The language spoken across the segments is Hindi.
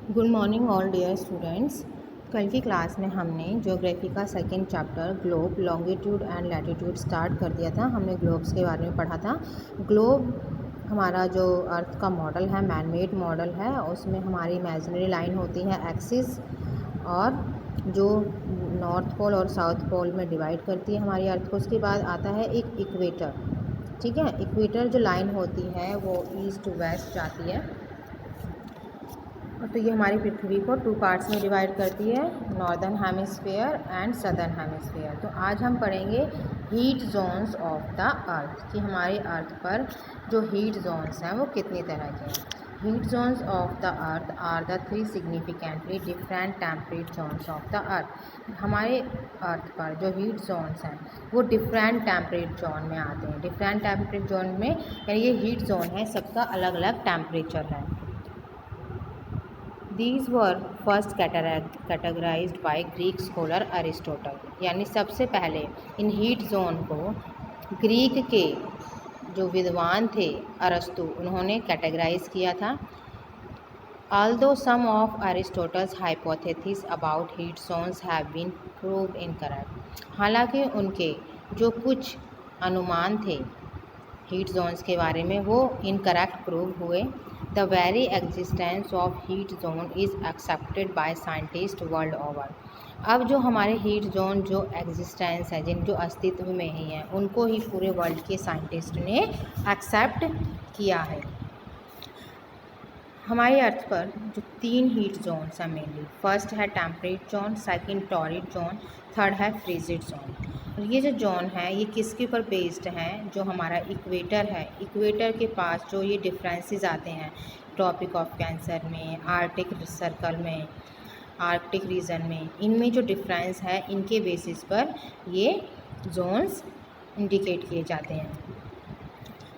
Good morning all dear students. कल की क्लास में हमने ज्योग्राफी का second chapter globe longitude and latitude start कर दिया था। हमने ग्लोब्स के बारे में पढ़ा था। ग्लोब हमारा जो अर्थ का मॉडल है, मैन मेड मॉडल है, उसमें हमारी इमेजिनरी लाइन होती है एक्सिस, और जो नॉर्थ पोल और साउथ पोल में डिवाइड करती है हमारी अर्थ को। उसके बाद आता है एक इक्वेटर। ठीक है, इक्वेटर जो लाइन होती है वो ईस्ट वेस्ट जाती है। तो ये हमारी पृथ्वी को टू पार्ट्स में डिवाइड करती है, northern hemisphere and southern hemisphere. तो आज हम पढ़ेंगे हीट जोन्स ऑफ द अर्थ, कि हमारी अर्थ पर जो हीट जोन्स हैं वो कितनी तरह के हैं। Heat zones of the earth are the three significantly different temperate zones of the earth. हमारे अर्थ पर जो हीट जोन्स हैं वो डिफरेंट टेम्परेट जोन में आते हैं। डिफरेंट टेम्परेट जोन में यानी ये हीट जोन है, सबका अलग अलग टेम्परेचर है। These were first categorized by Greek scholar Aristotle। यानी सबसे पहले इन हीट जोन को ग्रीक के जो विद्वान थे अरस्तु, उन्होंने कैटेगराइज किया था। Although some of Aristotle's hypotheses about heat zones have been proved incorrect। हालांकि उनके जो कुछ अनुमान थे हीट जोन्स के बारे में वो इनकरेक्ट प्रूव हुए। The very existence of heat zone is accepted by scientist world over. अब जो हमारे हीट जोन जो एग्जिस्टेंस है, जिन जो अस्तित्व में ही हैं, उनको ही पूरे वर्ल्ड के साइंटिस्ट ने एक्सेप्ट किया है। हमारी अर्थ पर जो तीन हीट जोन्स हैं मेनली, फर्स्ट है temperate zone, second torrid zone, third है फ्रीजिड जोन। ये जो जोन है ये किसके ऊपर बेस्ड हैं? जो हमारा इक्वेटर है, इक्वेटर के पास जो ये डिफरेंसेस आते हैं ट्रॉपिक ऑफ कैंसर में, आर्कटिक सर्कल में, आर्कटिक रीजन में, इनमें जो डिफरेंस है इनके बेसिस पर ये जोन्स इंडिकेट किए जाते हैं।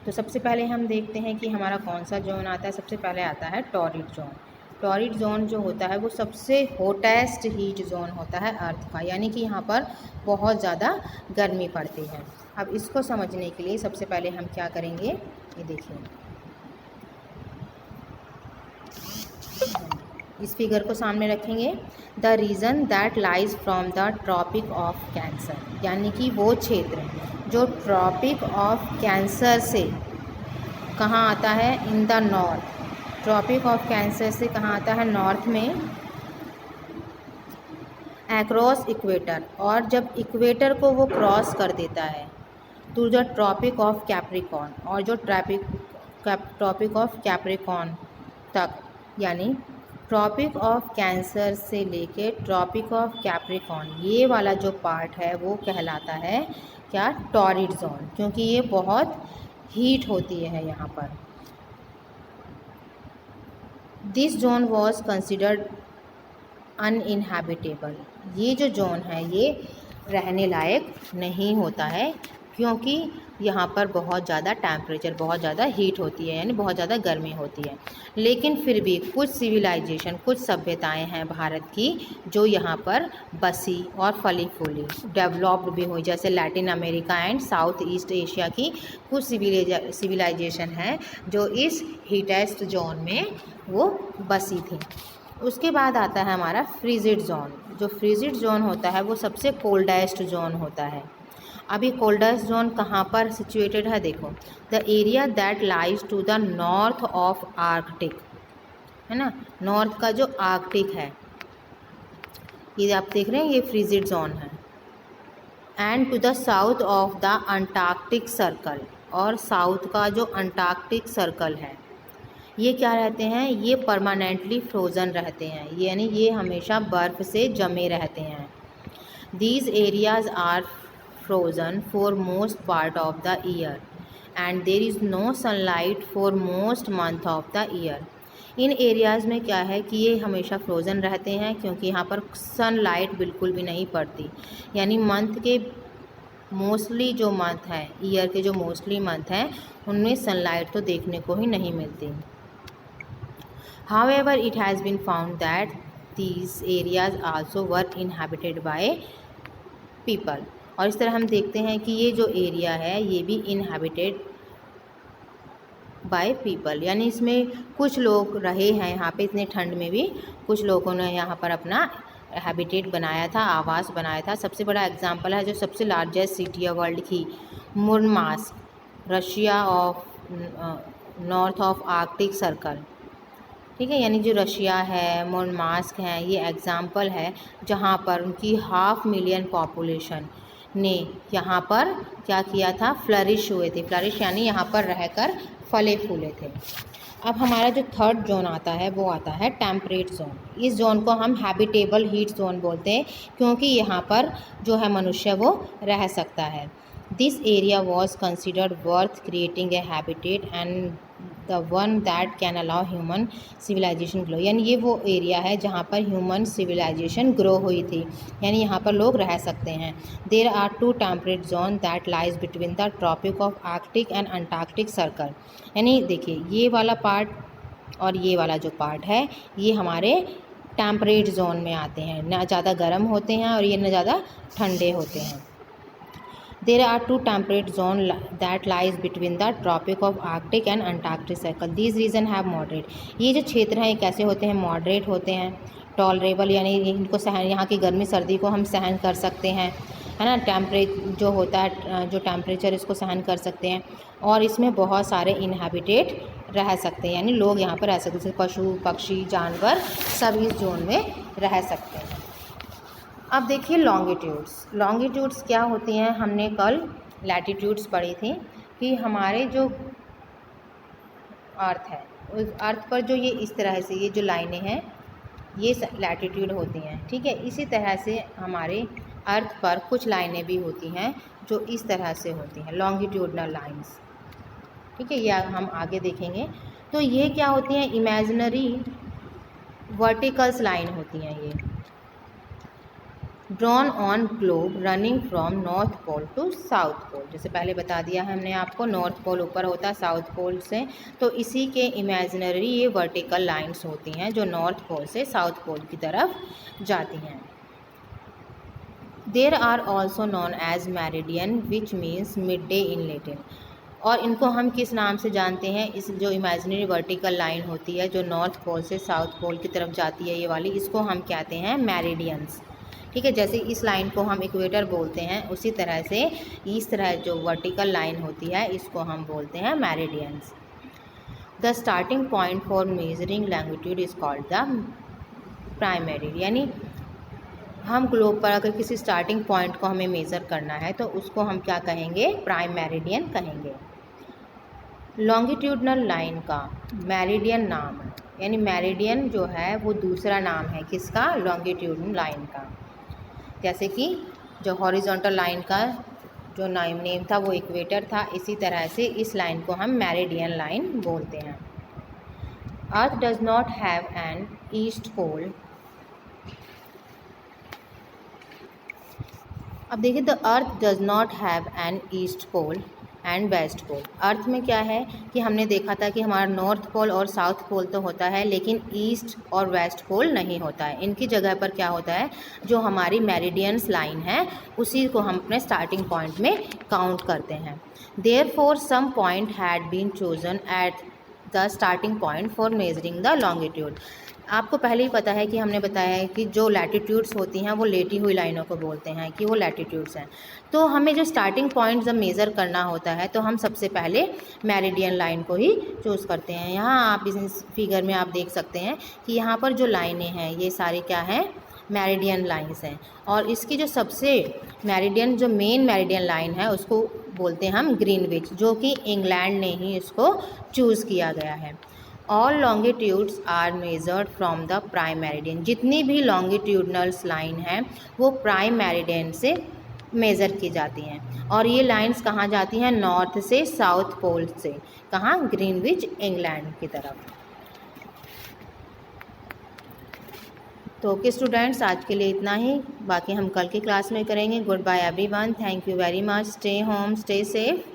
तो सबसे पहले हम देखते हैं कि हमारा कौन सा जोन आता है। सबसे पहले आता है टॉरिड जोन। टॉरिड जोन जो होता है वो सबसे हॉटेस्ट हीट जोन होता है अर्थ का, यानी कि यहाँ पर बहुत ज़्यादा गर्मी पड़ती है। अब इसको समझने के लिए सबसे पहले हम क्या करेंगे, ये देखिए, इस फिगर को सामने रखेंगे। The region that lies from the tropic of cancer, यानी कि वो क्षेत्र जो ट्रॉपिक ऑफ कैंसर से कहाँ आता है, in the north. Tropic of cancer से कहाँ आता है, नॉर्थ में, अक्रॉस इक्वेटर। और जब इक्वेटर को वो क्रॉस कर देता है तो जो ट्रॉपिक ऑफ कैप्रिकॉर्न, और जो ट्रॉपिक ऑफ कैप्रिकॉर्न तक, यानी ट्रॉपिक ऑफ कैंसर से लेके ट्रॉपिक ऑफ कैप्रिकॉर्न, ये वाला जो पार्ट है वो कहलाता है क्या, टॉरिड जोन, क्योंकि ये बहुत हीट होती है यहाँ पर। This zone was considered uninhabitable. ये जो जोन है ये रहने लायक नहीं होता है, क्योंकि यहाँ पर बहुत ज़्यादा टेम्परेचर, बहुत ज़्यादा हीट होती है, यानी बहुत ज़्यादा गर्मी होती है। लेकिन फिर भी कुछ सिविलाइजेशन, कुछ सभ्यताएं हैं भारत की जो यहाँ पर बसी और फली फूली डेवलप्ड भी हुई, जैसे Latin America and south east Asia की कुछ सिविलाइजेशन हैं जो इस हीटेस्ट जोन में वो बसी थी। उसके बाद आता है हमारा फ्रीजिड जोन। जो फ्रीजिड जोन होता है वो सबसे कोल्डेस्ट जोन होता है। अभी कोल्डेस्ट जोन कहाँ पर सिचुएटेड है, देखो, the area that lies to the north of arctic, है ना, नॉर्थ का जो आर्कटिक है, ये आप देख रहे हैं, ये फ्रीजिड जोन है। And to the south of the antarctic circle, और साउथ का जो अंटार्कटिक सर्कल है ये क्या रहते हैं, ये परमानेंटली फ्रोज़न रहते हैं, यानी ये हमेशा बर्फ़ से जमे रहते हैं। These areas are frozen for most part of the year and there is no sunlight for most month of the year. इन एरियाज़ में क्या है कि ये हमेशा फ्रोज़न रहते हैं, क्योंकि यहाँ पर सनलाइट बिल्कुल भी नहीं पड़ती, यानी मंथ के मोस्टली जो मंथ हैं, ईयर के जो मोस्टली मंथ हैं, उनमें सनलाइट तो देखने को ही नहीं मिलती। However, it has been found that these areas also were inhabited by people। और इस तरह हम देखते हैं कि ये जो एरिया है ये भी इनहेबिटेड बाय पीपल, यानी इसमें कुछ लोग रहे हैं यहाँ पे इतने ठंड में भी, कुछ लोगों ने यहाँ पर अपना हैबिटेट बनाया था, आवास बनाया था। सबसे बड़ा एग्जांपल है जो सबसे लार्जेस्ट सिटी है वर्ल्ड की, Murmansk, Russia of north of Arctic circle, ठीक है। यानी जो रशिया है, मुरमास्क है, ये एग्जांपल है जहाँ पर उनकी 500,000 पॉपुलेशन ने यहाँ पर क्या किया था, फ्लरिश हुए थे। फ्लरिश यानी यहाँ पर रहकर फले फूले थे। अब हमारा जो थर्ड जोन आता है वो आता है टेम्परेट जोन। इस जोन को हम हैबिटेबल हीट जोन बोलते हैं क्योंकि यहाँ पर जो है मनुष्य वो रह सकता है। This area was considered worth creating a habitat and the one that can allow human civilisation grow, यानी ये वो एरिया है जहाँ पर ह्यूमन सिविलाइजेशन ग्रो हुई थी, यानी यहाँ पर लोग रह सकते हैं। There are 2 temperate zone that lies between the tropic of arctic and antarctic circle, यानी देखिए ये वाला पार्ट और ये वाला जो पार्ट है ये हमारे टेम्परेट जोन में आते हैं, ना ज़्यादा गर्म होते हैं और ये ना ज़्यादा ठंडे होते हैं। There are 2 temperate zones that lies between the Tropic of Arctic and Antarctic Circle. These regions have moderate. ये जो क्षेत्र हैं ये कैसे होते हैं, मॉडरेट होते हैं, टॉलरेबल यानी इनको सहन, यहाँ की गर्मी सर्दी को हम सहन कर सकते हैं, है ना। जो होता है जो टेम्परेचर इसको सहन कर सकते हैं और इसमें बहुत सारे इनहैबिटेट रह सकते हैं, यानी लोग यहाँ पर रह सकते हैं, जैसे पशु पक्षी जानवर सब इस जोन में रह सकते हैं। अब देखिए लॉन्गिट्यूड्स। लॉन्गिट्यूड्स क्या होती हैं, हमने कल लैटिट्यूड्स पढ़ी थी कि हमारे जो अर्थ है उस अर्थ पर जो ये इस तरह से ये जो लाइनें हैं ये लैटिट्यूड होती हैं, ठीक है। इसी तरह से हमारे अर्थ पर कुछ लाइनें भी होती हैं जो इस तरह से होती हैं, लॉन्गिट्यूडनल लाइंस, ठीक है। यह हम आगे देखेंगे। तो ये क्या होती हैं, इमेजिनरी वर्टिकल्स लाइन होती हैं ये, drawn on globe running from north pole to south pole. जैसे पहले बता दिया है हमने आपको, नॉर्थ पोल ऊपर होता है साउथ पोल से, तो इसी के इमेजिनरी ये वर्टिकल लाइंस होती हैं जो नॉर्थ पोल से साउथ पोल की तरफ जाती हैं। There are also known as meridian which means mid day in Latin, और इनको हम किस नाम से जानते हैं, इस जो इमेजिनरी वर्टिकल लाइन होती है जो नॉर्थ पोल से साउथ पोल की तरफ जाती है ये वाली, इसको हम कहते हैं मेरिडियंस, ठीक है। जैसे इस लाइन को हम इक्वेटर बोलते हैं उसी तरह से इस तरह जो वर्टिकल लाइन होती है इसको हम बोलते हैं meridians. The starting point for measuring longitude is called the prime meridian, यानी हम ग्लोब पर अगर किसी स्टार्टिंग पॉइंट को हमें मेज़र करना है तो उसको हम क्या कहेंगे, प्राइम मेरिडियन कहेंगे। लॉन्गिट्यूडनल लाइन का मेरिडियन नाम है, यानी मेरिडियन जो है वो दूसरा नाम है किसका, लॉन्गिट्यूडनल लाइन का। जैसे कि जो हॉरिजॉन्टल लाइन का जो नेम था वो इक्वेटर था, इसी तरह से इस लाइन को हम मेरिडियन लाइन बोलते हैं। Earth does not have an east pole. अब देखिए, the earth does not have an east pole and west pole. अर्थ में क्या है कि हमने देखा था कि हमारा नॉर्थ पोल और साउथ पोल तो होता है लेकिन ईस्ट और वेस्ट पोल नहीं होता है। इनकी जगह पर क्या होता है, जो हमारी मेरिडियंस लाइन है उसी को हम अपने स्टार्टिंग पॉइंट में काउंट करते हैं। Therefore some point had been chosen at the starting point for measuring the longitude. आपको पहले ही पता है कि हमने बताया है कि जो लैटिट्यूड्स होती हैं वो लेटी हुई लाइनों को बोलते हैं कि वो लैटिट्यूड्स हैं। तो हमें जो स्टार्टिंग पॉइंट जब मेज़र करना होता है तो हम सबसे पहले मेरिडियन लाइन को ही चूज़ करते हैं। यहाँ आप इस फिगर में आप देख सकते हैं कि यहाँ पर जो लाइनें हैं ये सारी क्या हैं, मेरिडियन लाइंस हैं। और इसकी जो सबसे मेरिडियन जो मेन मेरिडियन लाइन है उसको बोलते हैं हम ग्रीनविच, जो कि इंग्लैंड ने ही इसको चूज़ किया गया है। All longitudes are measured from the prime meridian. जितनी भी लॉन्गिट्यूडनल्स लाइन हैं वो प्राइम मेरिडियन से मेज़र की जाती हैं। और ये लाइंस कहाँ जाती हैं, नॉर्थ से साउथ पोल से, कहाँ, ग्रीनविच इंग्लैंड की तरफ। तो ओके स्टूडेंट्स, आज के लिए इतना ही, बाकी हम कल की क्लास में करेंगे। Goodbye everyone, thank you very much, stay home, stay safe.